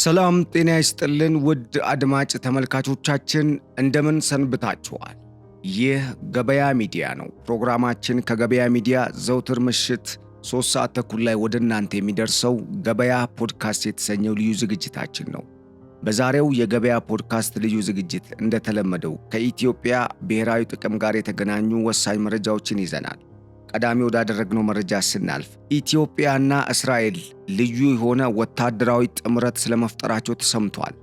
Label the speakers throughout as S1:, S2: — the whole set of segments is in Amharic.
S1: ሰላም ጤና ይስጥልን ውድ አድማጭ ተመልካቾቻችን እንደምን ሰንብታችኋል? ይህ ገበያ ሚዲያ ነው። ፕሮግራማችን ከገበያ ሚዲያ ዘውትር ምሽት 3:30 ላይ ወደ እናንተ የሚደርሰው ገበያ ፖድካስት የተሰኘው ልዩ ዝግጅታችን ነው። በዛሬው የገበያ ፖድካስት ልዩ ዝግጅት እንደተለመደው ከኢትዮጵያ ብሔራዊ ጥቅም ጋር የተገናኙ ወሳኝ መረጃዎችን ይዘናል። ቀዳሚ ወዳደረግነው መረጃ ስናልፍ ኢትዮጵያና እስራኤል ልዩ የሆነ ወታደራዊ ጥምረት ስለመፍጠራቸው ተሰምቷል።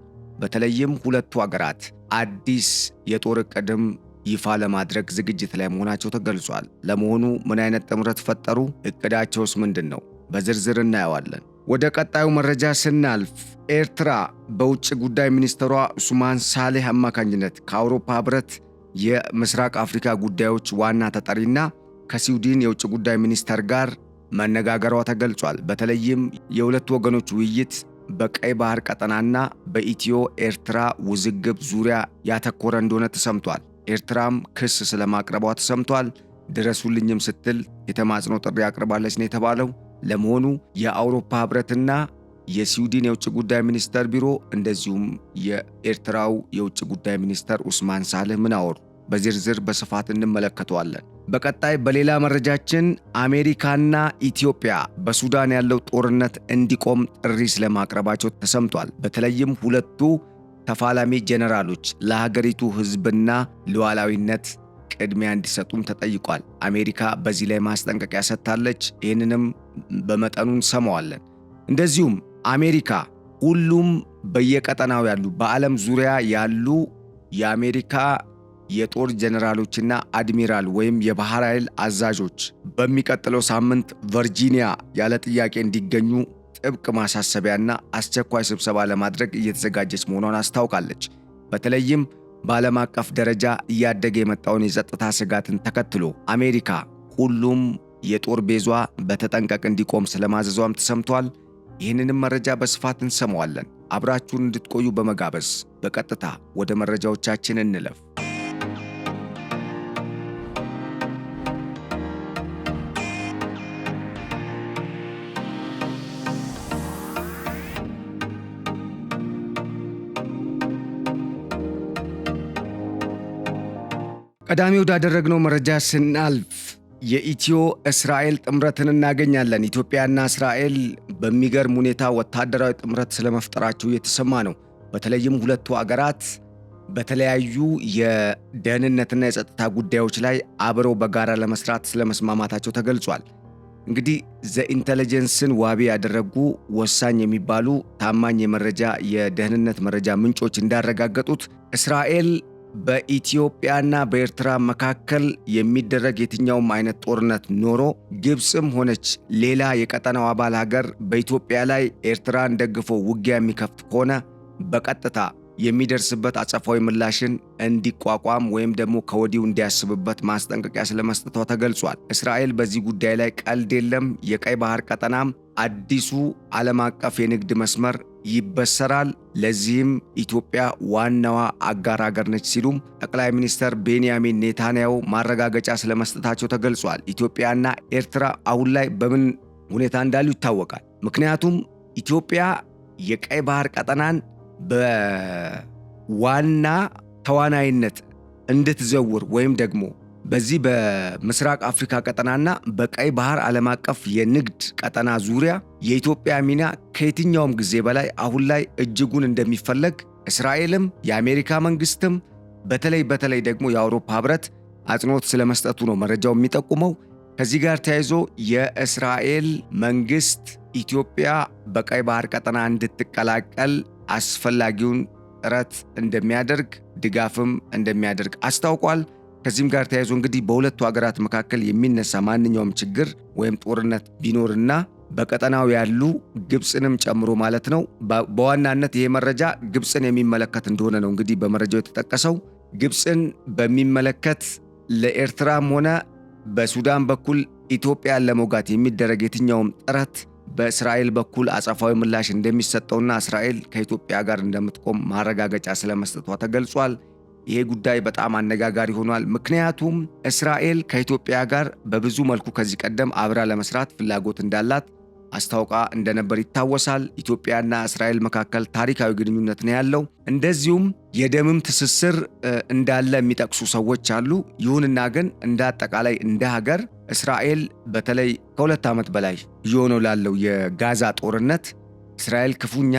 S1: በተለይም ሁለቱ አገራት አዲስ የጦር ዕቅድም ይፋ ለማድረግ ዝግጅት ላይ መሆናቸው ተገልጿል። ለመሆኑ ምን አይነት ጥምረት ፈጠሩ? ዕቅዳቸውስ ምንድን ነው? በዝርዝር እናየዋለን። ወደ ቀጣዩ መረጃ ስናልፍ ኤርትራ በውጭ ጉዳይ ሚኒስትሯ ኡስማን ሳሌህ አማካኝነት ከአውሮፓ ሕብረት የምስራቅ አፍሪካ ጉዳዮች ዋና ተጠሪና ከስዊድን የውጭ ጉዳይ ሚኒስተር ጋር መነጋገሯ ተገልጿል። በተለይም የሁለቱ ወገኖች ውይይት በቀይ ባህር ቀጠናና በኢትዮ ኤርትራ ውዝግብ ዙሪያ ያተኮረ እንደሆነ ተሰምቷል። ኤርትራም ክስ ስለማቅረቧ ተሰምቷል። ድረሱልኝም ስትል የተማጽኖ ጥሪ አቅርባለች ነው የተባለው። ለመሆኑ የአውሮፓ ሕብረትና የስዊድን የውጭ ጉዳይ ሚኒስተር ቢሮ እንደዚሁም የኤርትራው የውጭ ጉዳይ ሚኒስተር ኡስማን ሳሌህ ምን አወሩ? በዝርዝር በስፋት እንመለከተዋለን። በቀጣይ በሌላ መረጃችን አሜሪካና ኢትዮጵያ በሱዳን ያለው ጦርነት እንዲቆም ጥሪ ስለማቅረባቸው ተሰምቷል። በተለይም ሁለቱ ተፋላሚ ጀነራሎች ለሀገሪቱ ሕዝብና ሉዓላዊነት ቅድሚያ እንዲሰጡም ተጠይቋል። አሜሪካ በዚህ ላይ ማስጠንቀቂያ ሰጥታለች። ይህንንም በመጠኑ እንሰማዋለን። እንደዚሁም አሜሪካ ሁሉም በየቀጠናው ያሉ በዓለም ዙሪያ ያሉ የአሜሪካ የጦር ጀነራሎችና አድሚራል ወይም የባህር ኃይል አዛዦች በሚቀጥለው ሳምንት ቨርጂኒያ ያለ ጥያቄ እንዲገኙ ጥብቅ ማሳሰቢያና አስቸኳይ ስብሰባ ለማድረግ እየተዘጋጀች መሆኗን አስታውቃለች። በተለይም በዓለም አቀፍ ደረጃ እያደገ የመጣውን የጸጥታ ስጋትን ተከትሎ አሜሪካ ሁሉም የጦር ቤዟ በተጠንቀቅ እንዲቆም ስለማዘዟም ተሰምቷል። ይህንንም መረጃ በስፋት እንሰማዋለን። አብራችሁን እንድትቆዩ በመጋበዝ በቀጥታ ወደ መረጃዎቻችን እንለፍ። ቀዳሚ ወዳደረግነው መረጃ ስናልፍ የኢትዮ እስራኤል ጥምረትን እናገኛለን። ኢትዮጵያና እስራኤል በሚገርም ሁኔታ ወታደራዊ ጥምረት ስለመፍጠራቸው የተሰማ ነው። በተለይም ሁለቱ አገራት በተለያዩ የደህንነትና የጸጥታ ጉዳዮች ላይ አብረው በጋራ ለመስራት ስለመስማማታቸው ተገልጿል። እንግዲህ ዘኢንተለጀንስን ዋቢ ያደረጉ ወሳኝ የሚባሉ ታማኝ የመረጃ የደህንነት መረጃ ምንጮች እንዳረጋገጡት እስራኤል በኢትዮጵያና በኤርትራ መካከል የሚደረግ የትኛውም አይነት ጦርነት ኖሮ ግብፅም ሆነች ሌላ የቀጠናው አባል ሀገር በኢትዮጵያ ላይ ኤርትራን ደግፎ ውጊያ የሚከፍት ከሆነ በቀጥታ የሚደርስበት አጸፋዊ ምላሽን እንዲቋቋም ወይም ደግሞ ከወዲሁ እንዲያስብበት ማስጠንቀቂያ ስለመስጠቷ ተገልጿል። እስራኤል በዚህ ጉዳይ ላይ ቀልድ የለም፣ የቀይ ባህር ቀጠናም አዲሱ ዓለም አቀፍ የንግድ መስመር ይበሰራል፣ ለዚህም ኢትዮጵያ ዋናዋ አጋር ሀገር ነች ሲሉም ጠቅላይ ሚኒስትር ቤንያሚን ኔታንያሁ ማረጋገጫ ስለመስጠታቸው ተገልጿል። ኢትዮጵያና ኤርትራ አሁን ላይ በምን ሁኔታ እንዳሉ ይታወቃል። ምክንያቱም ኢትዮጵያ የቀይ ባህር ቀጠናን በዋና ተዋናይነት እንድትዘውር ወይም ደግሞ በዚህ በምስራቅ አፍሪካ ቀጠናና በቀይ ባህር ዓለም አቀፍ የንግድ ቀጠና ዙሪያ የኢትዮጵያ ሚና ከየትኛውም ጊዜ በላይ አሁን ላይ እጅጉን እንደሚፈለግ እስራኤልም የአሜሪካ መንግስትም በተለይ ደግሞ የአውሮፓ ሕብረት አጽንኦት ስለመስጠቱ ነው መረጃው የሚጠቁመው። ከዚህ ጋር ተያይዞ የእስራኤል መንግስት ኢትዮጵያ በቀይ ባህር ቀጠና እንድትቀላቀል አስፈላጊውን ጥረት እንደሚያደርግ ድጋፍም እንደሚያደርግ አስታውቋል። ከዚህም ጋር ተያይዞ እንግዲህ በሁለቱ ሀገራት መካከል የሚነሳ ማንኛውም ችግር ወይም ጦርነት ቢኖርና በቀጠናው ያሉ ግብፅንም ጨምሮ ማለት ነው። በዋናነት ይሄ መረጃ ግብፅን የሚመለከት እንደሆነ ነው እንግዲህ በመረጃው የተጠቀሰው። ግብፅን በሚመለከት ለኤርትራም ሆነ በሱዳን በኩል ኢትዮጵያን ለመውጋት የሚደረግ የትኛውም ጥረት በእስራኤል በኩል አጸፋዊ ምላሽ እንደሚሰጠውና እስራኤል ከኢትዮጵያ ጋር እንደምትቆም ማረጋገጫ ስለመስጠቷ ተገልጿል። ይሄ ጉዳይ በጣም አነጋጋሪ ሆኗል። ምክንያቱም እስራኤል ከኢትዮጵያ ጋር በብዙ መልኩ ከዚህ ቀደም አብራ ለመስራት ፍላጎት እንዳላት አስታውቃ እንደነበር ይታወሳል። ኢትዮጵያና እስራኤል መካከል ታሪካዊ ግንኙነት ነው ያለው። እንደዚሁም የደምም ትስስር እንዳለ የሚጠቅሱ ሰዎች አሉ። ይሁንና ግን እንደ አጠቃላይ እንደ ሀገር እስራኤል በተለይ ከ2 ዓመት በላይ እየሆነው ላለው የጋዛ ጦርነት እስራኤል ክፉኛ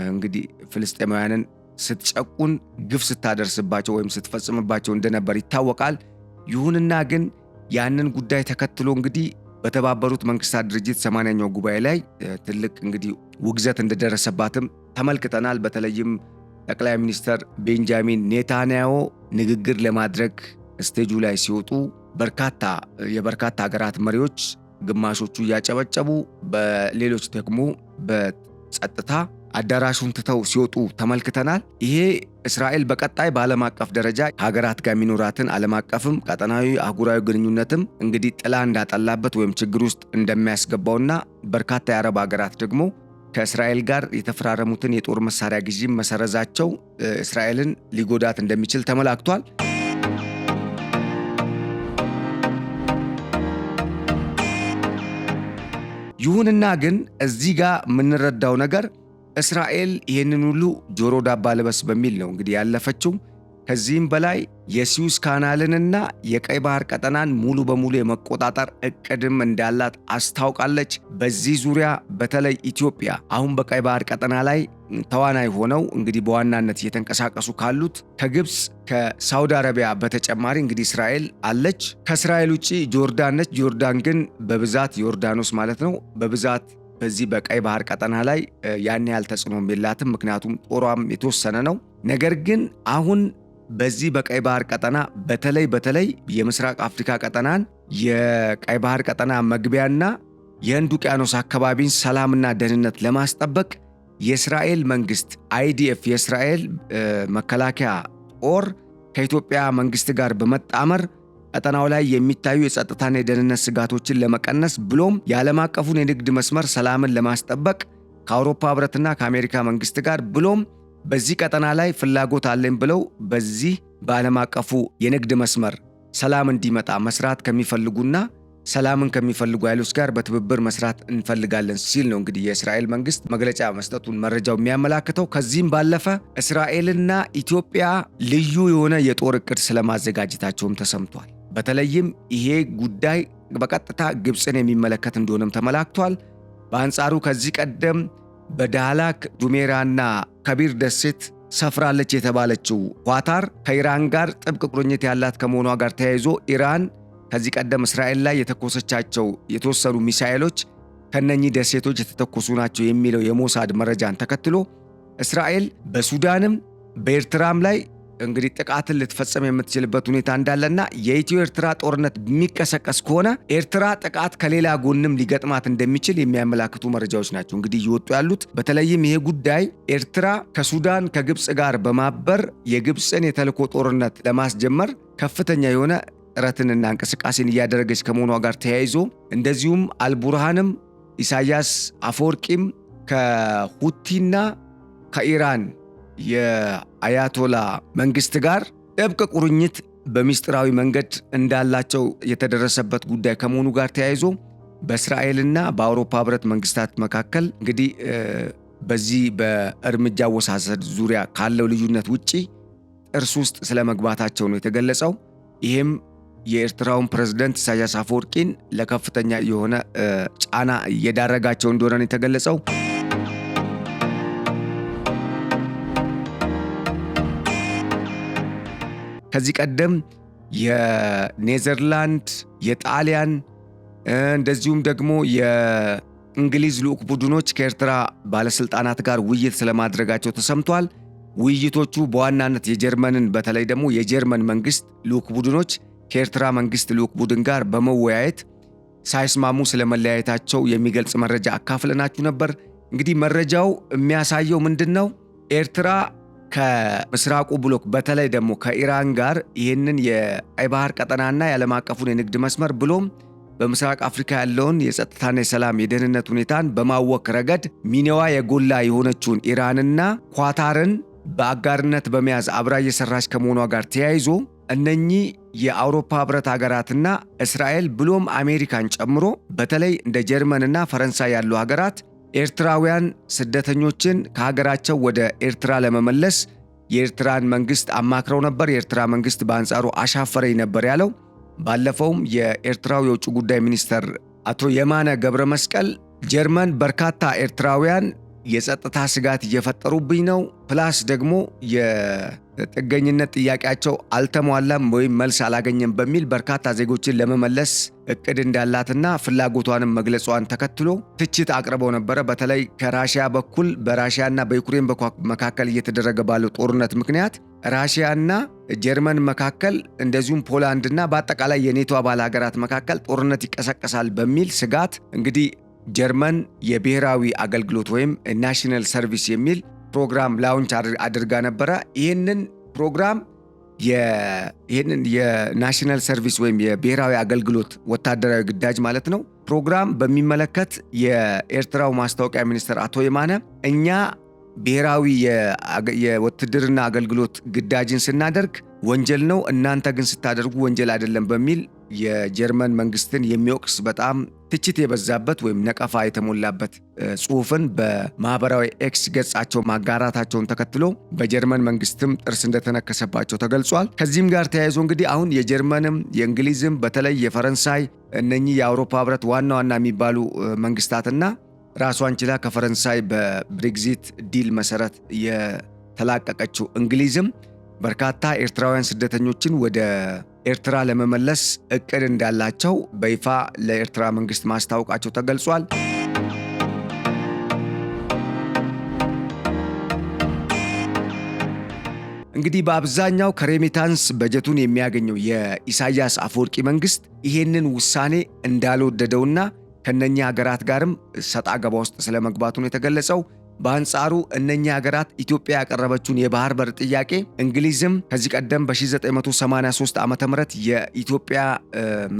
S1: እንግዲህ ፍልስጤማውያንን ስትጨቁን ግፍ ስታደርስባቸው ወይም ስትፈጽምባቸው እንደነበር ይታወቃል። ይሁንና ግን ያንን ጉዳይ ተከትሎ እንግዲህ በተባበሩት መንግስታት ድርጅት 80ኛው ጉባኤ ላይ ትልቅ እንግዲህ ውግዘት እንደደረሰባትም ተመልክተናል። በተለይም ጠቅላይ ሚኒስትር ቤንጃሚን ኔታንያሁ ንግግር ለማድረግ ስቴጁ ላይ ሲወጡ የበርካታ ሀገራት መሪዎች ግማሾቹ እያጨበጨቡ፣ በሌሎች ደግሞ በጸጥታ አዳራሹን ትተው ሲወጡ ተመልክተናል። ይሄ እስራኤል በቀጣይ በዓለም አቀፍ ደረጃ ሀገራት ጋር የሚኖራትን ዓለም አቀፍም ቀጠናዊ አህጉራዊ ግንኙነትም እንግዲህ ጥላ እንዳጠላበት ወይም ችግር ውስጥ እንደሚያስገባውና በርካታ የአረብ ሀገራት ደግሞ ከእስራኤል ጋር የተፈራረሙትን የጦር መሳሪያ ግዢ መሰረዛቸው እስራኤልን ሊጎዳት እንደሚችል ተመላክቷል። ይሁንና ግን እዚህ ጋር የምንረዳው ነገር እስራኤል ይህንን ሁሉ ጆሮ ዳባ ልበስ በሚል ነው እንግዲህ ያለፈችው። ከዚህም በላይ የሱዌዝ ካናልንና የቀይ ባህር ቀጠናን ሙሉ በሙሉ የመቆጣጠር እቅድም እንዳላት አስታውቃለች። በዚህ ዙሪያ በተለይ ኢትዮጵያ አሁን በቀይ ባህር ቀጠና ላይ ተዋናይ ሆነው እንግዲህ በዋናነት እየተንቀሳቀሱ ካሉት ከግብፅ ከሳውዲ አረቢያ በተጨማሪ እንግዲህ እስራኤል አለች። ከእስራኤል ውጭ ጆርዳን ነች። ጆርዳን ግን በብዛት ዮርዳኖስ ማለት ነው በብዛት በዚህ በቀይ ባህር ቀጠና ላይ ያን ያህል ተጽዕኖ የላትም፣ ምክንያቱም ጦሯም የተወሰነ ነው። ነገር ግን አሁን በዚህ በቀይ ባህር ቀጠና በተለይ የምስራቅ አፍሪካ ቀጠናን የቀይ ባህር ቀጠና መግቢያና የህንድ ውቅያኖስ አካባቢን ሰላምና ደህንነት ለማስጠበቅ የእስራኤል መንግስት IDF የእስራኤል መከላከያ ጦር ከኢትዮጵያ መንግስት ጋር በመጣመር ቀጠናው ላይ የሚታዩ የጸጥታና የደህንነት ስጋቶችን ለመቀነስ ብሎም የዓለም አቀፉን የንግድ መስመር ሰላምን ለማስጠበቅ ከአውሮፓ ህብረትና ከአሜሪካ መንግስት ጋር ብሎም በዚህ ቀጠና ላይ ፍላጎት አለን ብለው በዚህ በዓለም አቀፉ የንግድ መስመር ሰላም እንዲመጣ መስራት ከሚፈልጉና ሰላምን ከሚፈልጉ ኃይሎች ጋር በትብብር መስራት እንፈልጋለን ሲል ነው እንግዲህ የእስራኤል መንግስት መግለጫ መስጠቱን መረጃው የሚያመላክተው። ከዚህም ባለፈ እስራኤልና ኢትዮጵያ ልዩ የሆነ የጦር እቅድ ስለማዘጋጀታቸውም ተሰምቷል። በተለይም ይሄ ጉዳይ በቀጥታ ግብፅን የሚመለከት እንደሆነም ተመላክቷል። በአንጻሩ ከዚህ ቀደም በዳህላክ ዱሜራና ከቢር ደሴት ሰፍራለች የተባለችው ኳታር ከኢራን ጋር ጥብቅ ቁርኝት ያላት ከመሆኗ ጋር ተያይዞ ኢራን ከዚህ ቀደም እስራኤል ላይ የተኮሰቻቸው የተወሰኑ ሚሳኤሎች ከነኚህ ደሴቶች የተተኮሱ ናቸው የሚለው የሞሳድ መረጃን ተከትሎ እስራኤል በሱዳንም በኤርትራም ላይ እንግዲህ ጥቃትን ልትፈጸም የምትችልበት ሁኔታ እንዳለና የኢትዮ ኤርትራ ጦርነት የሚቀሰቀስ ከሆነ ኤርትራ ጥቃት ከሌላ ጎንም ሊገጥማት እንደሚችል የሚያመላክቱ መረጃዎች ናቸው እንግዲህ እየወጡ ያሉት። በተለይም ይሄ ጉዳይ ኤርትራ ከሱዳን ከግብፅ ጋር በማበር የግብፅን የተልዕኮ ጦርነት ለማስጀመር ከፍተኛ የሆነ ጥረትንና እንቅስቃሴን እያደረገች ከመሆኗ ጋር ተያይዞ እንደዚሁም አልቡርሃንም ኢሳያስ አፈወርቂም ከሁቲና ከኢራን የአያቶላ መንግስት ጋር ጥብቅ ቁርኝት በሚስጥራዊ መንገድ እንዳላቸው የተደረሰበት ጉዳይ ከመሆኑ ጋር ተያይዞ በእስራኤልና በአውሮፓ ህብረት መንግስታት መካከል እንግዲህ በዚህ በእርምጃ አወሳሰድ ዙሪያ ካለው ልዩነት ውጪ ጥርስ ውስጥ ስለመግባታቸው ነው የተገለጸው። ይህም የኤርትራውን ፕሬዝዳንት ኢሳያስ አፈወርቂን ለከፍተኛ የሆነ ጫና እየዳረጋቸው እንደሆነ ነው የተገለጸው። ከዚህ ቀደም የኔዘርላንድ፣ የጣሊያን እንደዚሁም ደግሞ የእንግሊዝ ልዑክ ቡድኖች ከኤርትራ ባለስልጣናት ጋር ውይይት ስለማድረጋቸው ተሰምቷል። ውይይቶቹ በዋናነት የጀርመንን በተለይ ደግሞ የጀርመን መንግስት ልዑክ ቡድኖች ከኤርትራ መንግስት ልዑክ ቡድን ጋር በመወያየት ሳይስማሙ ስለመለያየታቸው የሚገልጽ መረጃ አካፍለናችሁ ነበር። እንግዲህ መረጃው የሚያሳየው ምንድነው? ኤርትራ ከምስራቁ ብሎክ በተለይ ደግሞ ከኢራን ጋር ይህንን የቀይ ባህር ቀጠናና የዓለም አቀፉን የንግድ መስመር ብሎም በምስራቅ አፍሪካ ያለውን የጸጥታና የሰላም የደህንነት ሁኔታን በማወክ ረገድ ሚናዋ የጎላ የሆነችውን ኢራንና ኳታርን በአጋርነት በመያዝ አብራ እየሰራች ከመሆኗ ጋር ተያይዞ እነኚህ የአውሮፓ ህብረት ሀገራትና እስራኤል ብሎም አሜሪካን ጨምሮ በተለይ እንደ ጀርመንና ፈረንሳይ ያሉ ሀገራት ኤርትራውያን ስደተኞችን ከሀገራቸው ወደ ኤርትራ ለመመለስ የኤርትራን መንግስት አማክረው ነበር። የኤርትራ መንግስት በአንጻሩ አሻፈረኝ ነበር ያለው። ባለፈውም የኤርትራው የውጭ ጉዳይ ሚኒስተር አቶ የማነ ገብረ መስቀል ጀርመን በርካታ ኤርትራውያን የጸጥታ ስጋት እየፈጠሩብኝ ነው፣ ፕላስ ደግሞ የጥገኝነት ጥያቄያቸው አልተሟላም ወይም መልስ አላገኘም በሚል በርካታ ዜጎችን ለመመለስ እቅድ እንዳላትና ፍላጎቷንም መግለጿን ተከትሎ ትችት አቅርበው ነበረ። በተለይ ከራሽያ በኩል በራሽያና በዩክሬን መካከል እየተደረገ ባለው ጦርነት ምክንያት ራሽያና ጀርመን መካከል እንደዚሁም ፖላንድና በአጠቃላይ የኔቶ አባል ሀገራት መካከል ጦርነት ይቀሰቀሳል በሚል ስጋት እንግዲህ ጀርመን የብሔራዊ አገልግሎት ወይም ናሽናል ሰርቪስ የሚል ፕሮግራም ላውንች አድርጋ ነበረ። ይህንን ፕሮግራም ይህንን የናሽናል ሰርቪስ ወይም የብሔራዊ አገልግሎት ወታደራዊ ግዳጅ ማለት ነው ፕሮግራም በሚመለከት የኤርትራው ማስታወቂያ ሚኒስትር አቶ የማነ እኛ ብሔራዊ የውትድርና አገልግሎት ግዳጅን ስናደርግ ወንጀል ነው፣ እናንተ ግን ስታደርጉ ወንጀል አይደለም በሚል የጀርመን መንግስትን የሚወቅስ በጣም ትችት የበዛበት ወይም ነቀፋ የተሞላበት ጽሑፍን በማህበራዊ ኤክስ ገጻቸው ማጋራታቸውን ተከትሎ በጀርመን መንግስትም ጥርስ እንደተነከሰባቸው ተገልጿል። ከዚህም ጋር ተያይዞ እንግዲህ አሁን የጀርመንም የእንግሊዝም በተለይ የፈረንሳይ እነኚህ የአውሮፓ ህብረት ዋና ዋና የሚባሉ መንግስታትና ራሷን ችላ ከፈረንሳይ በብሬግዚት ዲል መሰረት የተላቀቀችው እንግሊዝም በርካታ ኤርትራውያን ስደተኞችን ወደ ኤርትራ ለመመለስ እቅድ እንዳላቸው በይፋ ለኤርትራ መንግስት ማስታወቃቸው ተገልጿል። እንግዲህ በአብዛኛው ከሬሚታንስ በጀቱን የሚያገኘው የኢሳያስ አፈወርቂ መንግስት ይሄንን ውሳኔ እንዳልወደደውና ከነኛ ሀገራት ጋርም ሰጣ ገባ ውስጥ ስለመግባቱ ነው የተገለጸው። በአንጻሩ እነኛ ሀገራት ኢትዮጵያ ያቀረበችውን የባህር በር ጥያቄ እንግሊዝም ከዚህ ቀደም በ1983 ዓ.ም የኢትዮጵያ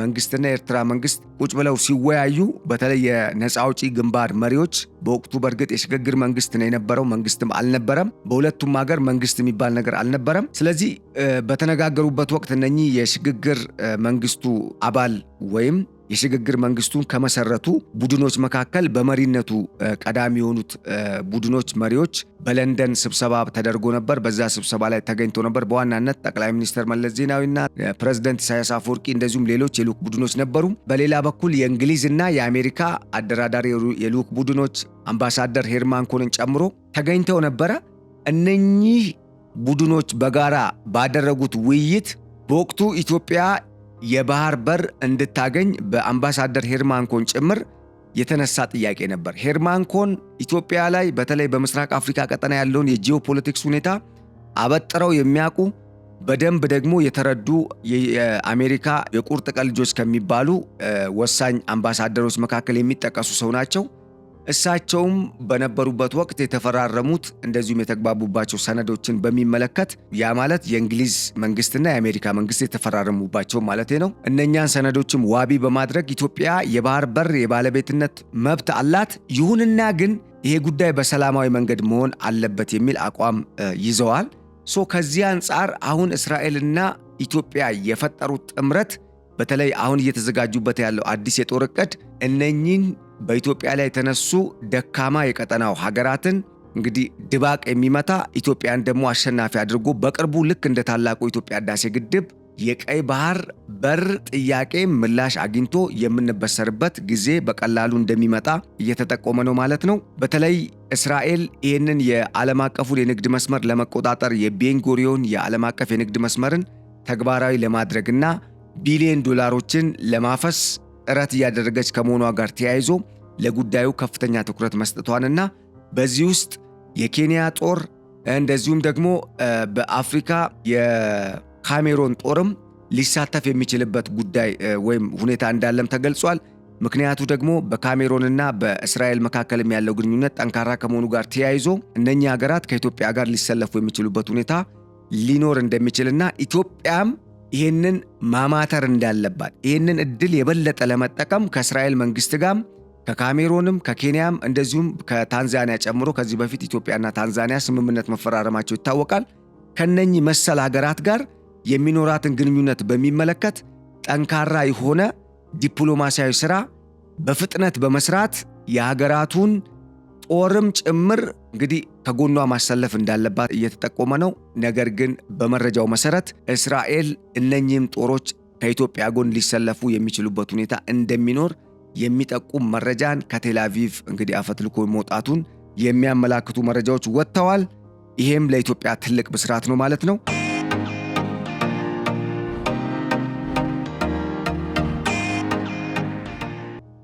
S1: መንግስትና የኤርትራ መንግስት ቁጭ ብለው ሲወያዩ በተለይ የነፃ አውጪ ግንባር መሪዎች በወቅቱ በእርግጥ የሽግግር መንግስት ነው የነበረው፣ መንግስትም አልነበረም። በሁለቱም ሀገር መንግስት የሚባል ነገር አልነበረም። ስለዚህ በተነጋገሩበት ወቅት እነኚህ የሽግግር መንግስቱ አባል ወይም የሽግግር መንግስቱን ከመሰረቱ ቡድኖች መካከል በመሪነቱ ቀዳሚ የሆኑት ቡድኖች መሪዎች በለንደን ስብሰባ ተደርጎ ነበር። በዛ ስብሰባ ላይ ተገኝቶ ነበር። በዋናነት ጠቅላይ ሚኒስትር መለስ ዜናዊና ፕሬዝዳንት ኢሳያስ አፈወርቂ እንደዚሁም ሌሎች የልዑክ ቡድኖች ነበሩ። በሌላ በኩል የእንግሊዝና የአሜሪካ አደራዳሪ የልዑክ ቡድኖች አምባሳደር ሄርማን ኮንን ጨምሮ ተገኝተው ነበረ። እነኚህ ቡድኖች በጋራ ባደረጉት ውይይት በወቅቱ ኢትዮጵያ የባህር በር እንድታገኝ በአምባሳደር ሄርማን ኮን ጭምር የተነሳ ጥያቄ ነበር። ሄርማን ኮን ኢትዮጵያ ላይ በተለይ በምስራቅ አፍሪካ ቀጠና ያለውን የጂኦፖለቲክስ ሁኔታ አበጥረው የሚያውቁ በደንብ ደግሞ የተረዱ የአሜሪካ የቁርጥ ቀን ልጆች ከሚባሉ ወሳኝ አምባሳደሮች መካከል የሚጠቀሱ ሰው ናቸው። እሳቸውም በነበሩበት ወቅት የተፈራረሙት እንደዚሁም የተግባቡባቸው ሰነዶችን በሚመለከት ያ ማለት የእንግሊዝ መንግስትና የአሜሪካ መንግስት የተፈራረሙባቸው ማለት ነው። እነኛን ሰነዶችም ዋቢ በማድረግ ኢትዮጵያ የባህር በር የባለቤትነት መብት አላት፣ ይሁንና ግን ይሄ ጉዳይ በሰላማዊ መንገድ መሆን አለበት የሚል አቋም ይዘዋል። ከዚህ አንጻር አሁን እስራኤልና ኢትዮጵያ የፈጠሩት ጥምረት በተለይ አሁን እየተዘጋጁበት ያለው አዲስ የጦር ዕቅድ እነኚህን በኢትዮጵያ ላይ የተነሱ ደካማ የቀጠናው ሀገራትን እንግዲህ ድባቅ የሚመታ ኢትዮጵያን ደግሞ አሸናፊ አድርጎ በቅርቡ ልክ እንደ ታላቁ ኢትዮጵያ ህዳሴ ግድብ የቀይ ባህር በር ጥያቄ ምላሽ አግኝቶ የምንበሰርበት ጊዜ በቀላሉ እንደሚመጣ እየተጠቆመ ነው ማለት ነው። በተለይ እስራኤል ይህንን የዓለም አቀፉን የንግድ መስመር ለመቆጣጠር የቤንጎሪዮን የዓለም አቀፍ የንግድ መስመርን ተግባራዊ ለማድረግና ቢሊዮን ዶላሮችን ለማፈስ ጥረት እያደረገች ከመሆኗ ጋር ተያይዞ ለጉዳዩ ከፍተኛ ትኩረት መስጠቷንና በዚህ ውስጥ የኬንያ ጦር እንደዚሁም ደግሞ በአፍሪካ የካሜሮን ጦርም ሊሳተፍ የሚችልበት ጉዳይ ወይም ሁኔታ እንዳለም ተገልጿል። ምክንያቱ ደግሞ በካሜሮንና በእስራኤል መካከልም ያለው ግንኙነት ጠንካራ ከመሆኑ ጋር ተያይዞ እነኚህ ሀገራት ከኢትዮጵያ ጋር ሊሰለፉ የሚችሉበት ሁኔታ ሊኖር እንደሚችልና ኢትዮጵያም ይህንን ማማተር እንዳለባት ይህንን እድል የበለጠ ለመጠቀም ከእስራኤል መንግስት ጋር ከካሜሮንም ከኬንያም እንደዚሁም ከታንዛኒያ ጨምሮ ከዚህ በፊት ኢትዮጵያና ታንዛኒያ ስምምነት መፈራረማቸው ይታወቃል። ከነኚህ መሰል ሀገራት ጋር የሚኖራትን ግንኙነት በሚመለከት ጠንካራ የሆነ ዲፕሎማሲያዊ ሥራ በፍጥነት በመስራት የሀገራቱን ጦርም ጭምር እንግዲህ ከጎኗ ማሰለፍ እንዳለባት እየተጠቆመ ነው። ነገር ግን በመረጃው መሰረት እስራኤል እነኚህም ጦሮች ከኢትዮጵያ ጎን ሊሰለፉ የሚችሉበት ሁኔታ እንደሚኖር የሚጠቁም መረጃን ከቴል አቪቭ እንግዲህ አፈትልኮ መውጣቱን የሚያመላክቱ መረጃዎች ወጥተዋል። ይሄም ለኢትዮጵያ ትልቅ ብስራት ነው ማለት ነው።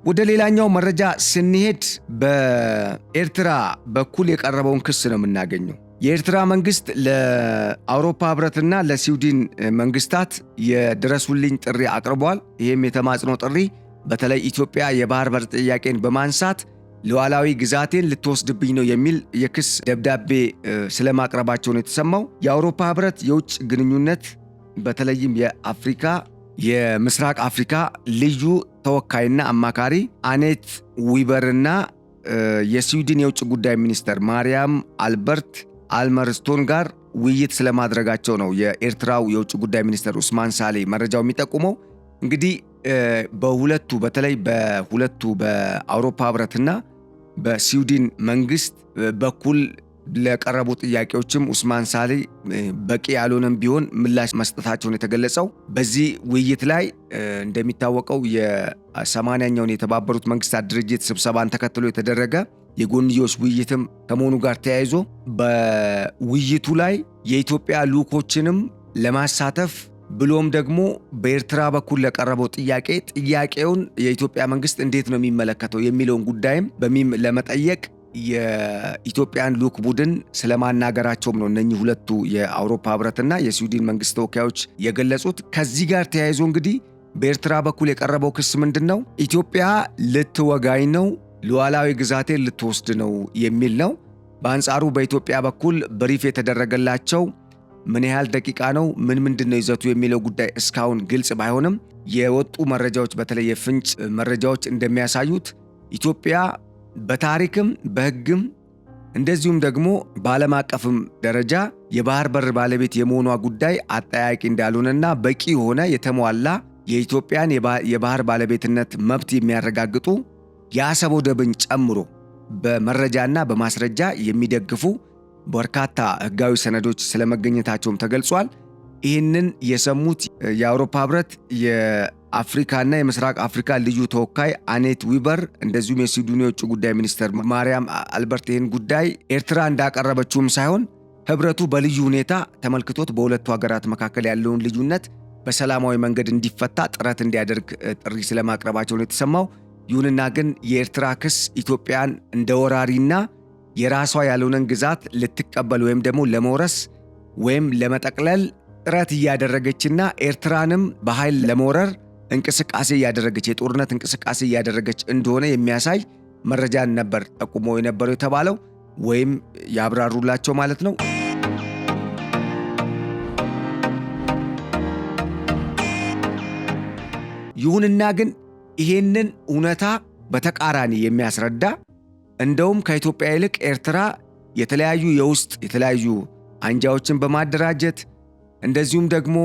S1: ወደ ሌላኛው መረጃ ስንሄድ በኤርትራ በኩል የቀረበውን ክስ ነው የምናገኘው። የኤርትራ መንግስት ለአውሮፓ ህብረትና ለስዊድን መንግስታት የድረሱልኝ ጥሪ አቅርቧል። ይህም የተማጽኖ ጥሪ በተለይ ኢትዮጵያ የባህር በር ጥያቄን በማንሳት ሉዓላዊ ግዛቴን ልትወስድብኝ ነው የሚል የክስ ደብዳቤ ስለማቅረባቸው ነው የተሰማው። የአውሮፓ ህብረት የውጭ ግንኙነት በተለይም የምስራቅ አፍሪካ ልዩ ተወካይና አማካሪ አኔት ዊበርና የስዊድን የውጭ ጉዳይ ሚኒስተር ማርያም አልበርት አልመርስቶን ጋር ውይይት ስለማድረጋቸው ነው የኤርትራው የውጭ ጉዳይ ሚኒስተር ኡስማን ሳሌ መረጃው የሚጠቁመው። እንግዲህ በተለይ በሁለቱ በአውሮፓ ህብረትና በስዊድን መንግስት በኩል ለቀረቡ ጥያቄዎችም ኡስማን ሳሌ በቂ ያልሆነም ቢሆን ምላሽ መስጠታቸውን የተገለጸው። በዚህ ውይይት ላይ እንደሚታወቀው የ80ኛውን የተባበሩት መንግስታት ድርጅት ስብሰባን ተከትሎ የተደረገ የጎንዮሽ ውይይትም ከመሆኑ ጋር ተያይዞ በውይይቱ ላይ የኢትዮጵያ ልዑኮችንም ለማሳተፍ ብሎም ደግሞ በኤርትራ በኩል ለቀረበው ጥያቄውን የኢትዮጵያ መንግስት እንዴት ነው የሚመለከተው የሚለውን ጉዳይም ለመጠየቅ የኢትዮጵያን ልዑክ ቡድን ስለማናገራቸውም ነው እነኚህ ሁለቱ የአውሮፓ ህብረትና የስዊድን መንግስት ተወካዮች የገለጹት። ከዚህ ጋር ተያይዞ እንግዲህ በኤርትራ በኩል የቀረበው ክስ ምንድነው? ኢትዮጵያ ልትወጋኝ ነው፣ ሉዓላዊ ግዛቴን ልትወስድ ነው የሚል ነው። በአንጻሩ በኢትዮጵያ በኩል ብሪፍ የተደረገላቸው ምን ያህል ደቂቃ ነው፣ ምንድነው ይዘቱ የሚለው ጉዳይ እስካሁን ግልጽ ባይሆንም የወጡ መረጃዎች በተለይ የፍንጭ መረጃዎች እንደሚያሳዩት ኢትዮጵያ በታሪክም በህግም እንደዚሁም ደግሞ በዓለም አቀፍም ደረጃ የባህር በር ባለቤት የመሆኗ ጉዳይ አጠያቂ እንዳልሆነና በቂ የሆነ የተሟላ የኢትዮጵያን የባህር ባለቤትነት መብት የሚያረጋግጡ የአሰብ ወደብን ጨምሮ በመረጃና በማስረጃ የሚደግፉ በርካታ ህጋዊ ሰነዶች ስለመገኘታቸውም ተገልጿል። ይህንን የሰሙት የአውሮፓ ህብረት የአፍሪካና የምስራቅ አፍሪካ ልዩ ተወካይ አኔት ዊበር እንደዚሁም የስዊድን የውጭ ጉዳይ ሚኒስተር ማርያም አልበርት ይህን ጉዳይ ኤርትራ እንዳቀረበችውም ሳይሆን ህብረቱ በልዩ ሁኔታ ተመልክቶት በሁለቱ ሀገራት መካከል ያለውን ልዩነት በሰላማዊ መንገድ እንዲፈታ ጥረት እንዲያደርግ ጥሪ ስለማቅረባቸው ነው የተሰማው። ይሁንና ግን የኤርትራ ክስ ኢትዮጵያን እንደ ወራሪና የራሷ ያልሆነን ግዛት ልትቀበል ወይም ደግሞ ለመውረስ ወይም ለመጠቅለል ጥረት እያደረገችና ኤርትራንም በኃይል ለመውረር እንቅስቃሴ እያደረገች የጦርነት እንቅስቃሴ እያደረገች እንደሆነ የሚያሳይ መረጃን ነበር ጠቁሞ የነበረው የተባለው ወይም ያብራሩላቸው ማለት ነው። ይሁንና ግን ይሄንን እውነታ በተቃራኒ የሚያስረዳ እንደውም ከኢትዮጵያ ይልቅ ኤርትራ የተለያዩ አንጃዎችን በማደራጀት እንደዚሁም ደግሞ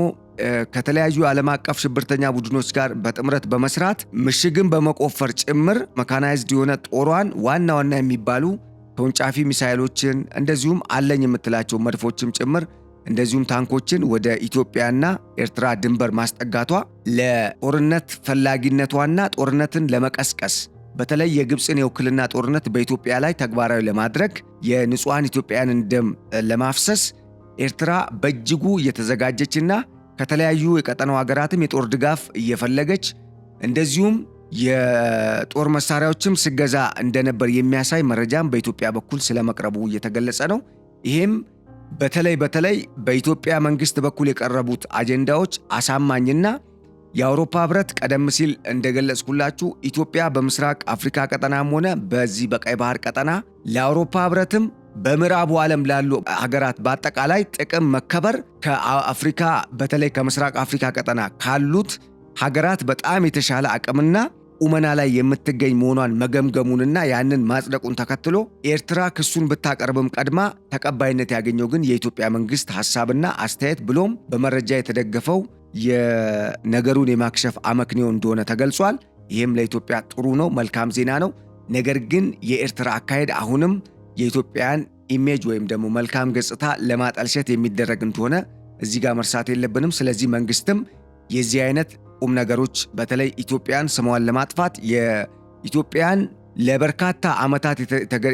S1: ከተለያዩ ዓለም አቀፍ ሽብርተኛ ቡድኖች ጋር በጥምረት በመስራት ምሽግን በመቆፈር ጭምር መካናይዝድ የሆነ ጦሯን ዋና የሚባሉ ተወንጫፊ ሚሳኤሎችን እንደዚሁም አለኝ የምትላቸው መድፎችም ጭምር እንደዚሁም ታንኮችን ወደ ኢትዮጵያና ኤርትራ ድንበር ማስጠጋቷ ለጦርነት ፈላጊነቷና ጦርነትን ለመቀስቀስ በተለይ የግብፅን የውክልና ጦርነት በኢትዮጵያ ላይ ተግባራዊ ለማድረግ የንጹሃን ኢትዮጵያውያንን ደም ለማፍሰስ ኤርትራ በእጅጉ እየተዘጋጀችና ከተለያዩ የቀጠናው ሀገራትም የጦር ድጋፍ እየፈለገች እንደዚሁም የጦር መሳሪያዎችም ስገዛ እንደነበር የሚያሳይ መረጃም በኢትዮጵያ በኩል ስለመቅረቡ እየተገለጸ ነው። ይሄም በተለይ በኢትዮጵያ መንግስት በኩል የቀረቡት አጀንዳዎች አሳማኝና የአውሮፓ ህብረት ቀደም ሲል እንደገለጽኩላችሁ ኢትዮጵያ በምስራቅ አፍሪካ ቀጠናም ሆነ በዚህ በቀይ ባህር ቀጠና ለአውሮፓ ህብረትም በምዕራቡ ዓለም ላሉ ሀገራት በአጠቃላይ ጥቅም መከበር በተለይ ከምስራቅ አፍሪካ ቀጠና ካሉት ሀገራት በጣም የተሻለ አቅምና ቁመና ላይ የምትገኝ መሆኗን መገምገሙንና ያንን ማጽደቁን ተከትሎ ኤርትራ ክሱን ብታቀርብም ቀድማ ተቀባይነት ያገኘው ግን የኢትዮጵያ መንግስት ሐሳብና አስተያየት ብሎም በመረጃ የተደገፈው የነገሩን የማክሸፍ አመክንዮ እንደሆነ ተገልጿል። ይህም ለኢትዮጵያ ጥሩ ነው፣ መልካም ዜና ነው። ነገር ግን የኤርትራ አካሄድ አሁንም የኢትዮጵያን ኢሜጅ ወይም ደግሞ መልካም ገጽታ ለማጠልሸት የሚደረግ እንደሆነ እዚህ ጋር መርሳት የለብንም። ስለዚህ መንግስትም የዚህ አይነት ቁም ነገሮች በተለይ ኢትዮጵያን ስሟን ለማጥፋት የኢትዮጵያን ለበርካታ ዓመታት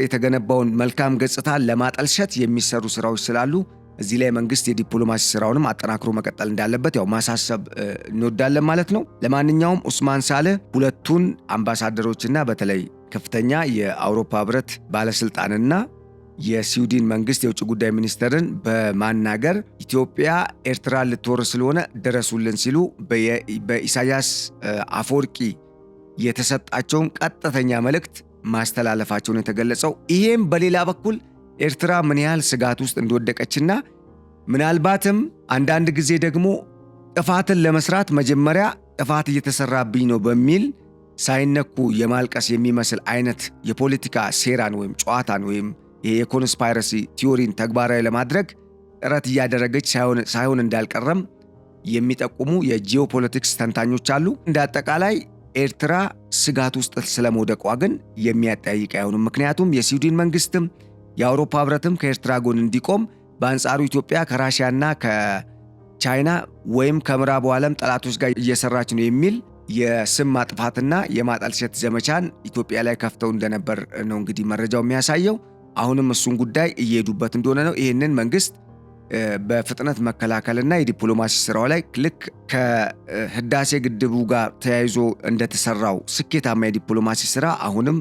S1: የተገነባውን መልካም ገጽታ ለማጠልሸት የሚሰሩ ስራዎች ስላሉ እዚህ ላይ መንግስት የዲፕሎማሲ ስራውንም አጠናክሮ መቀጠል እንዳለበት ያው ማሳሰብ እንወዳለን ማለት ነው። ለማንኛውም ኡስማን ሳልህ ሁለቱን አምባሳደሮችና በተለይ ከፍተኛ የአውሮፓ ህብረት ባለስልጣንና የስዊድን መንግስት የውጭ ጉዳይ ሚኒስትርን በማናገር ኢትዮጵያ ኤርትራ ልትወር ስለሆነ ደረሱልን ሲሉ በኢሳያስ አፈወርቂ የተሰጣቸውን ቀጥተኛ መልእክት ማስተላለፋቸውን የተገለጸው። ይሄም በሌላ በኩል ኤርትራ ምን ያህል ስጋት ውስጥ እንደወደቀችና ምናልባትም አንዳንድ ጊዜ ደግሞ ጥፋትን ለመስራት መጀመሪያ ጥፋት እየተሰራብኝ ነው በሚል ሳይነኩ የማልቀስ የሚመስል አይነት የፖለቲካ ሴራን ወይም ጨዋታን ወይም የኮንስፓይረሲ ቲዮሪን ተግባራዊ ለማድረግ ጥረት እያደረገች ሳይሆን እንዳልቀረም የሚጠቁሙ የጂኦፖለቲክስ ተንታኞች አሉ። እንደ አጠቃላይ ኤርትራ ስጋት ውስጥ ስለመውደቋ ግን የሚያጠያይቅ አይሆንም። ምክንያቱም የስዊድን መንግስትም የአውሮፓ ህብረትም ከኤርትራ ጎን እንዲቆም፣ በአንጻሩ ኢትዮጵያ ከራሽያና ከቻይና ወይም ከምዕራቡ ዓለም ጠላቶች ጋር እየሰራች ነው የሚል የስም ማጥፋትና የማጠልሸት ዘመቻን ኢትዮጵያ ላይ ከፍተው እንደነበር ነው እንግዲህ መረጃው የሚያሳየው። አሁንም እሱን ጉዳይ እየሄዱበት እንደሆነ ነው። ይህንን መንግስት በፍጥነት መከላከልና የዲፕሎማሲ ስራው ላይ ልክ ከህዳሴ ግድቡ ጋር ተያይዞ እንደተሰራው ስኬታማ የዲፕሎማሲ ስራ አሁንም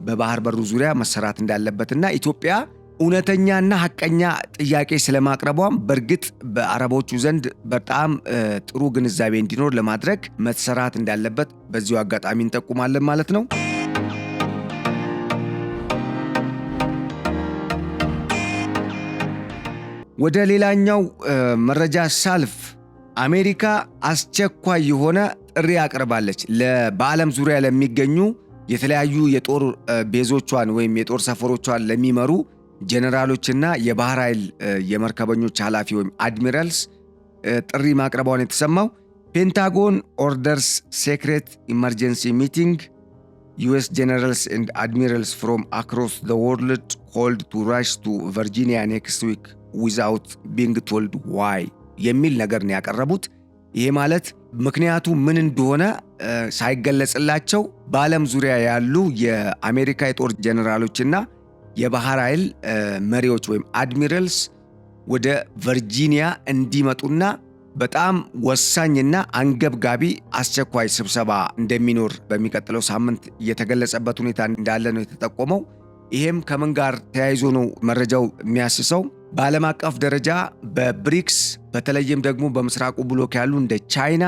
S1: በባህር በሩ ዙሪያ መሰራት እንዳለበትና ኢትዮጵያ እውነተኛና ሐቀኛ ጥያቄ ስለማቅረቧም በእርግጥ በአረቦቹ ዘንድ በጣም ጥሩ ግንዛቤ እንዲኖር ለማድረግ መሰራት እንዳለበት በዚሁ አጋጣሚ እንጠቁማለን ማለት ነው። ወደ ሌላኛው መረጃ ሳልፍ አሜሪካ አስቸኳይ የሆነ ጥሪ አቅርባለች በዓለም ዙሪያ ለሚገኙ የተለያዩ የጦር ቤዞቿን ወይም የጦር ሰፈሮቿን ለሚመሩ ጀነራሎችና የባህር ኃይል የመርከበኞች ኃላፊ ወይም አድሚራልስ ጥሪ ማቅረቧን የተሰማው። ፔንታጎን ኦርደርስ ሴክሬት ኢመርጀንሲ ሚቲንግ US generals and admirals from across the world called to rush to Virginia next week without being told why የሚል ነገር ነው ያቀረቡት። ይሄ ማለት ምክንያቱ ምን እንደሆነ ሳይገለጽላቸው በዓለም ዙሪያ ያሉ የአሜሪካ የጦር ጀነራሎችና የባህር ኃይል መሪዎች ወይም አድሚራልስ ወደ ቨርጂኒያ እንዲመጡና በጣም ወሳኝና አንገብጋቢ አስቸኳይ ስብሰባ እንደሚኖር በሚቀጥለው ሳምንት የተገለጸበት ሁኔታ እንዳለ ነው የተጠቆመው። ይሄም ከምን ጋር ተያይዞ ነው መረጃው የሚያስሰው? በዓለም አቀፍ ደረጃ በብሪክስ በተለይም ደግሞ በምስራቁ ብሎክ ያሉ እንደ ቻይና፣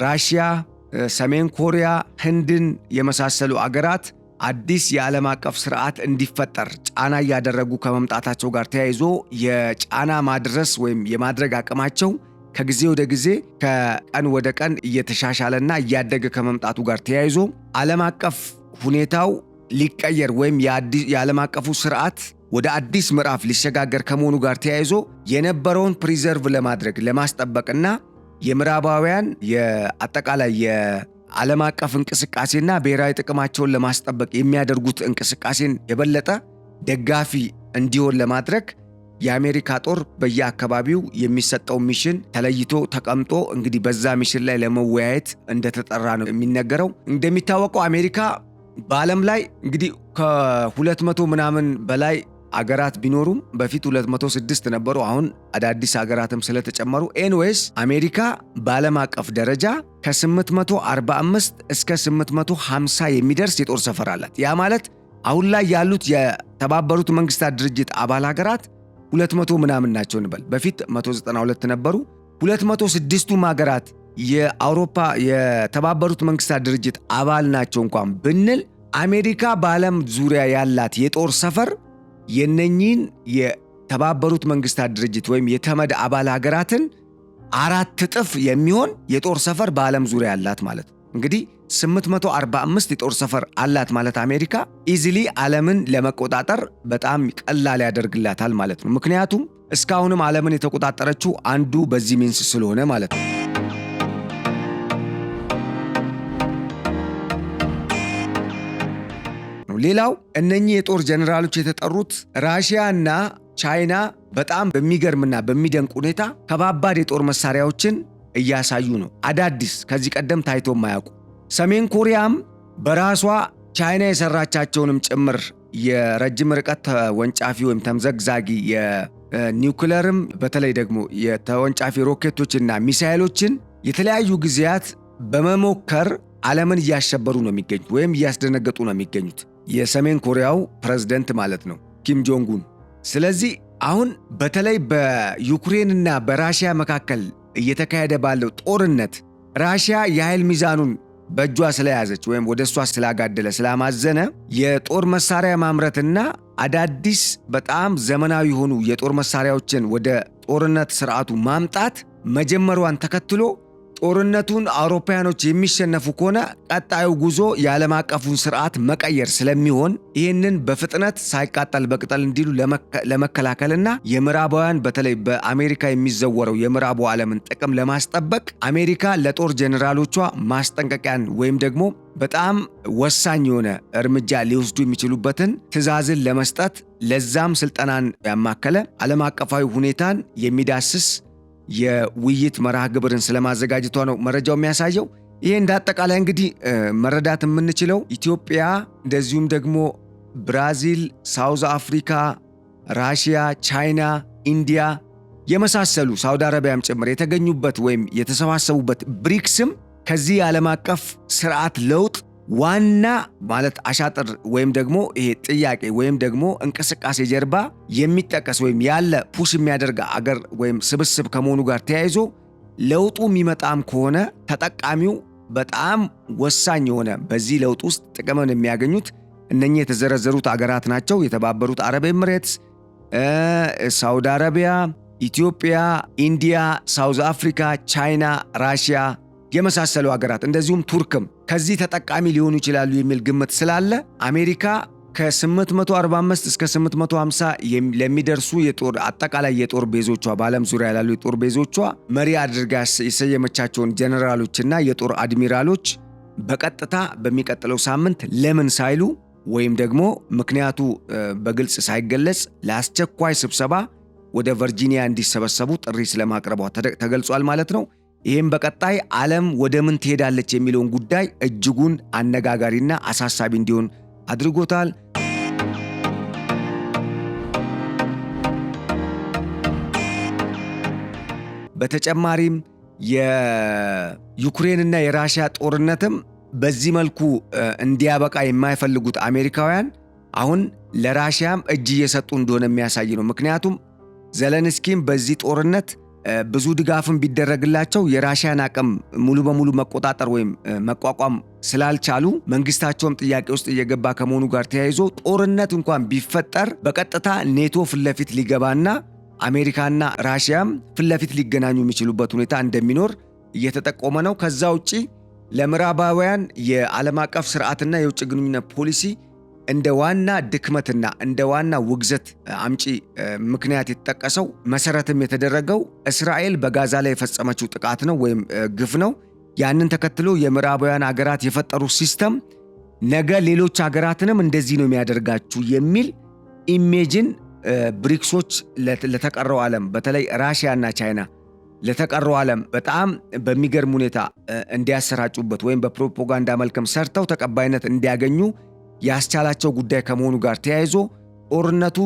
S1: ራሽያ፣ ሰሜን ኮሪያ፣ ህንድን የመሳሰሉ አገራት አዲስ የዓለም አቀፍ ስርዓት እንዲፈጠር ጫና እያደረጉ ከመምጣታቸው ጋር ተያይዞ የጫና ማድረስ ወይም የማድረግ አቅማቸው ከጊዜ ወደ ጊዜ ከቀን ወደ ቀን እየተሻሻለና እያደገ ከመምጣቱ ጋር ተያይዞ ዓለም አቀፍ ሁኔታው ሊቀየር ወይም የዓለም አቀፉ ስርዓት ወደ አዲስ ምዕራፍ ሊሸጋገር ከመሆኑ ጋር ተያይዞ የነበረውን ፕሪዘርቭ ለማድረግ ለማስጠበቅና የምዕራባውያን የአጠቃላይ የዓለም አቀፍ እንቅስቃሴና ብሔራዊ ጥቅማቸውን ለማስጠበቅ የሚያደርጉት እንቅስቃሴን የበለጠ ደጋፊ እንዲሆን ለማድረግ የአሜሪካ ጦር በየአካባቢው የሚሰጠው ሚሽን ተለይቶ ተቀምጦ እንግዲህ በዛ ሚሽን ላይ ለመወያየት እንደተጠራ ነው የሚነገረው። እንደሚታወቀው አሜሪካ በዓለም ላይ እንግዲህ ከ200 ምናምን በላይ አገራት ቢኖሩም በፊት 206 ነበሩ። አሁን አዳዲስ አገራትም ስለተጨመሩ ኤንዌስ አሜሪካ በዓለም አቀፍ ደረጃ ከ845 እስከ 850 የሚደርስ የጦር ሰፈር አላት። ያ ማለት አሁን ላይ ያሉት የተባበሩት መንግስታት ድርጅት አባል ሀገራት 200 ምናምን ናቸው እንበል። በፊት 192 ነበሩ። 206ቱም ሀገራት የአውሮፓ የተባበሩት መንግስታት ድርጅት አባል ናቸው እንኳን ብንል አሜሪካ በዓለም ዙሪያ ያላት የጦር ሰፈር የነኚህን የተባበሩት መንግስታት ድርጅት ወይም የተመድ አባል ሀገራትን 4 እጥፍ የሚሆን የጦር ሰፈር በዓለም ዙሪያ ያላት ማለት ነው። እንግዲህ 845 የጦር ሰፈር አላት ማለት አሜሪካ ኢዚሊ ዓለምን ለመቆጣጠር በጣም ቀላል ያደርግላታል ማለት ነው። ምክንያቱም እስካሁንም ዓለምን የተቆጣጠረችው አንዱ በዚህ ሚንስ ስለሆነ ማለት ነው። ሌላው እነኚህ የጦር ጀነራሎች የተጠሩት ራሽያና ቻይና በጣም በሚገርምና በሚደንቅ ሁኔታ ከባባድ የጦር መሳሪያዎችን እያሳዩ ነው። አዳዲስ ከዚህ ቀደም ታይቶ የማያውቁ። ሰሜን ኮሪያም በራሷ ቻይና የሰራቻቸውንም ጭምር የረጅም ርቀት ተወንጫፊ ወይም ተምዘግዛጊ የኒውክለርም በተለይ ደግሞ የተወንጫፊ ሮኬቶችና ሚሳኤሎችን የተለያዩ ጊዜያት በመሞከር ዓለምን እያሸበሩ ነው የሚገኙት ወይም እያስደነገጡ ነው የሚገኙት የሰሜን ኮሪያው ፕሬዝዳንት ማለት ነው ኪም ጆንግ ኡን። ስለዚህ አሁን በተለይ በዩክሬንና በራሽያ መካከል እየተካሄደ ባለው ጦርነት ራሽያ የኃይል ሚዛኑን በእጇ ስለያዘች ወይም ወደ እሷ ስላጋደለ ስላማዘነ የጦር መሳሪያ ማምረትና አዳዲስ በጣም ዘመናዊ የሆኑ የጦር መሳሪያዎችን ወደ ጦርነት ስርዓቱ ማምጣት መጀመሯን ተከትሎ ጦርነቱን አውሮፓውያኖች የሚሸነፉ ከሆነ ቀጣዩ ጉዞ የዓለም አቀፉን ስርዓት መቀየር ስለሚሆን ይህንን በፍጥነት ሳይቃጠል በቅጠል እንዲሉ ለመከላከልና የምዕራባውያን በተለይ በአሜሪካ የሚዘወረው የምዕራቡ ዓለምን ጥቅም ለማስጠበቅ አሜሪካ ለጦር ጀነራሎቿ ማስጠንቀቂያን ወይም ደግሞ በጣም ወሳኝ የሆነ እርምጃ ሊወስዱ የሚችሉበትን ትዕዛዝን ለመስጠት ለዛም ስልጠናን ያማከለ ዓለም አቀፋዊ ሁኔታን የሚዳስስ የውይይት መርሃ ግብርን ስለማዘጋጀቷ ነው መረጃው የሚያሳየው። ይሄ እንዳጠቃላይ እንግዲህ መረዳት የምንችለው ኢትዮጵያ እንደዚሁም ደግሞ ብራዚል፣ ሳውዝ አፍሪካ፣ ራሽያ፣ ቻይና፣ ኢንዲያ የመሳሰሉ ሳውዲ አረቢያም ጭምር የተገኙበት ወይም የተሰባሰቡበት ብሪክስም ከዚህ የዓለም አቀፍ ስርዓት ለውጥ ዋና ማለት አሻጥር ወይም ደግሞ ይሄ ጥያቄ ወይም ደግሞ እንቅስቃሴ ጀርባ የሚጠቀስ ወይም ያለ ፑሽ የሚያደርግ አገር ወይም ስብስብ ከመሆኑ ጋር ተያይዞ ለውጡ የሚመጣም ከሆነ ተጠቃሚው በጣም ወሳኝ የሆነ በዚህ ለውጥ ውስጥ ጥቅምን የሚያገኙት እነኚህ የተዘረዘሩት አገራት ናቸው። የተባበሩት አረብ ኤምሬትስ፣ ሳውዲ አረቢያ፣ ኢትዮጵያ፣ ኢንዲያ፣ ሳውዝ አፍሪካ፣ ቻይና፣ ራሽያ የመሳሰሉ ሀገራት እንደዚሁም ቱርክም ከዚህ ተጠቃሚ ሊሆኑ ይችላሉ የሚል ግምት ስላለ አሜሪካ ከ845 እስከ 850 ለሚደርሱ አጠቃላይ የጦር ቤዞቿ በዓለም ዙሪያ ያሉ የጦር ቤዞቿ መሪ አድርጋ የሰየመቻቸውን ጀነራሎችና የጦር አድሚራሎች በቀጥታ በሚቀጥለው ሳምንት ለምን ሳይሉ ወይም ደግሞ ምክንያቱ በግልጽ ሳይገለጽ ለአስቸኳይ ስብሰባ ወደ ቨርጂኒያ እንዲሰበሰቡ ጥሪ ስለማቅረቧ ተገልጿል ማለት ነው። ይህም በቀጣይ ዓለም ወደ ምን ትሄዳለች የሚለውን ጉዳይ እጅጉን አነጋጋሪና አሳሳቢ እንዲሆን አድርጎታል። በተጨማሪም የዩክሬንና የራሽያ ጦርነትም በዚህ መልኩ እንዲያበቃ የማይፈልጉት አሜሪካውያን አሁን ለራሽያም እጅ እየሰጡ እንደሆነ የሚያሳይ ነው። ምክንያቱም ዘለንስኪም በዚህ ጦርነት ብዙ ድጋፍን ቢደረግላቸው የራሽያን አቅም ሙሉ በሙሉ መቆጣጠር ወይም መቋቋም ስላልቻሉ መንግስታቸውም ጥያቄ ውስጥ እየገባ ከመሆኑ ጋር ተያይዞ ጦርነት እንኳን ቢፈጠር በቀጥታ ኔቶ ፍለፊት ሊገባና አሜሪካና ራሽያም ፍለፊት ሊገናኙ የሚችሉበት ሁኔታ እንደሚኖር እየተጠቆመ ነው። ከዛ ውጪ ለምዕራባውያን የዓለም አቀፍ ስርዓትና የውጭ ግንኙነት ፖሊሲ እንደ ዋና ድክመትና እንደ ዋና ውግዘት አምጪ ምክንያት የተጠቀሰው መሰረትም የተደረገው እስራኤል በጋዛ ላይ የፈጸመችው ጥቃት ነው ወይም ግፍ ነው። ያንን ተከትሎ የምዕራባውያን ሀገራት የፈጠሩ ሲስተም ነገ ሌሎች ሀገራትንም እንደዚህ ነው የሚያደርጋችሁ የሚል ኢሜጅን ብሪክሶች ለተቀረው ዓለም በተለይ ራሽያና ቻይና ለተቀረው ዓለም በጣም በሚገርም ሁኔታ እንዲያሰራጩበት ወይም በፕሮፓጋንዳ መልክም ሰርተው ተቀባይነት እንዲያገኙ ያስቻላቸው ጉዳይ ከመሆኑ ጋር ተያይዞ ጦርነቱ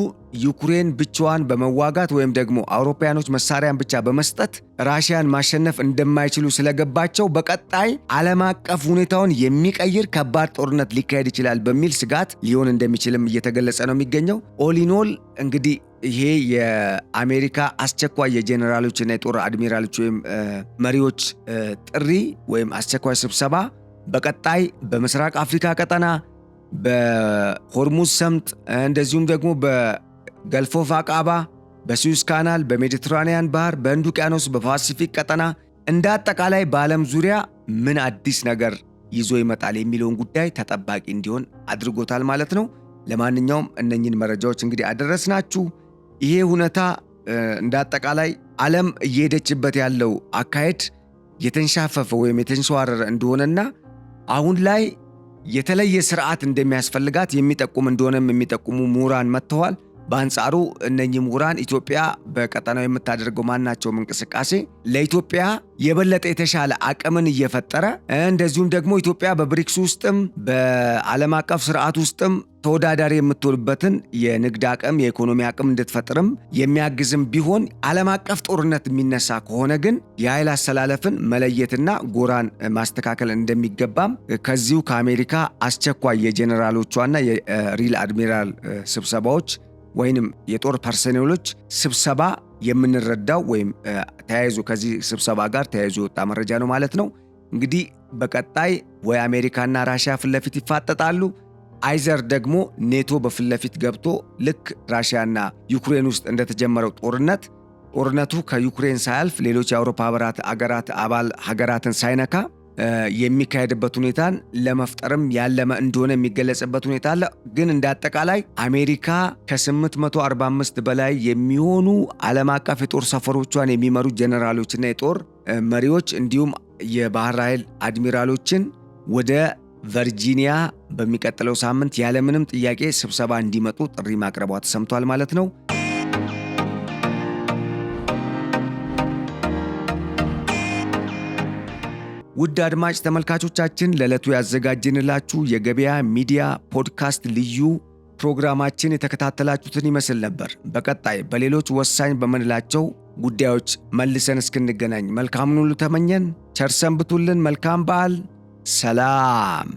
S1: ዩክሬን ብቻዋን በመዋጋት ወይም ደግሞ አውሮፓውያኖች መሳሪያን ብቻ በመስጠት ራሽያን ማሸነፍ እንደማይችሉ ስለገባቸው በቀጣይ ዓለም አቀፍ ሁኔታውን የሚቀይር ከባድ ጦርነት ሊካሄድ ይችላል በሚል ስጋት ሊሆን እንደሚችልም እየተገለጸ ነው የሚገኘው። ኦሊኖል እንግዲህ ይሄ የአሜሪካ አስቸኳይ የጄኔራሎችና የጦር አድሚራሎች ወይም መሪዎች ጥሪ ወይም አስቸኳይ ስብሰባ በቀጣይ በምስራቅ አፍሪካ ቀጠና በሆርሙዝ ሰምጥ እንደዚሁም ደግሞ በገልፍ ኦፍ አቃባ፣ በሱዌዝ ካናል፣ በሜዲትራኒያን ባህር፣ በህንድ ውቅያኖስ፣ በፓሲፊክ ቀጠና እንደ አጠቃላይ በዓለም ዙሪያ ምን አዲስ ነገር ይዞ ይመጣል የሚለውን ጉዳይ ተጠባቂ እንዲሆን አድርጎታል ማለት ነው። ለማንኛውም እነኚህን መረጃዎች እንግዲህ አደረስናችሁ። ይሄ ሁኔታ እንደ አጠቃላይ ዓለም እየሄደችበት ያለው አካሄድ የተንሻፈፈ ወይም የተንሸዋረረ እንደሆነና አሁን ላይ የተለየ ስርዓት እንደሚያስፈልጋት የሚጠቁም እንደሆነም የሚጠቁሙ ምሁራን መጥተዋል። በአንጻሩ እነኚህ ምሁራን ኢትዮጵያ በቀጠናው የምታደርገው ማናቸውም እንቅስቃሴ ለኢትዮጵያ የበለጠ የተሻለ አቅምን እየፈጠረ እንደዚሁም ደግሞ ኢትዮጵያ በብሪክስ ውስጥም በዓለም አቀፍ ስርዓት ውስጥም ተወዳዳሪ የምትሆንበትን የንግድ አቅም የኢኮኖሚ አቅም እንድትፈጥርም የሚያግዝም ቢሆን ዓለም አቀፍ ጦርነት የሚነሳ ከሆነ ግን የኃይል አሰላለፍን መለየትና ጎራን ማስተካከል እንደሚገባም ከዚሁ ከአሜሪካ አስቸኳይ የጄኔራሎቿና የሪል አድሚራል ስብሰባዎች ወይንም የጦር ፐርሰኔሎች ስብሰባ የምንረዳው ወይም ተያይዞ ከዚህ ስብሰባ ጋር ተያይዞ የወጣ መረጃ ነው ማለት ነው። እንግዲህ በቀጣይ ወይ አሜሪካና ራሽያ ፊት ለፊት ይፋጠጣሉ፣ አይዘር ደግሞ ኔቶ በፊት ለፊት ገብቶ ልክ ራሽያና ዩክሬን ውስጥ እንደተጀመረው ጦርነቱ ከዩክሬን ሳያልፍ ሌሎች የአውሮፓ አገራት አባል ሀገራትን ሳይነካ የሚካሄድበት ሁኔታን ለመፍጠርም ያለመ እንደሆነ የሚገለጽበት ሁኔታ አለ። ግን እንደ አጠቃላይ አሜሪካ ከ845 በላይ የሚሆኑ ዓለም አቀፍ የጦር ሰፈሮቿን የሚመሩ ጀነራሎችና የጦር መሪዎች እንዲሁም የባህር ኃይል አድሚራሎችን ወደ ቨርጂኒያ በሚቀጥለው ሳምንት ያለምንም ጥያቄ ስብሰባ እንዲመጡ ጥሪ ማቅረቧ ተሰምቷል ማለት ነው። ውድ አድማጭ ተመልካቾቻችን ለዕለቱ ያዘጋጅንላችሁ የገበያ ሚዲያ ፖድካስት ልዩ ፕሮግራማችን የተከታተላችሁትን ይመስል ነበር። በቀጣይ በሌሎች ወሳኝ በምንላቸው ጉዳዮች መልሰን እስክንገናኝ መልካሙን ሁሉ ተመኘን። ቸር ሰንብቱልን። መልካም በዓል። ሰላም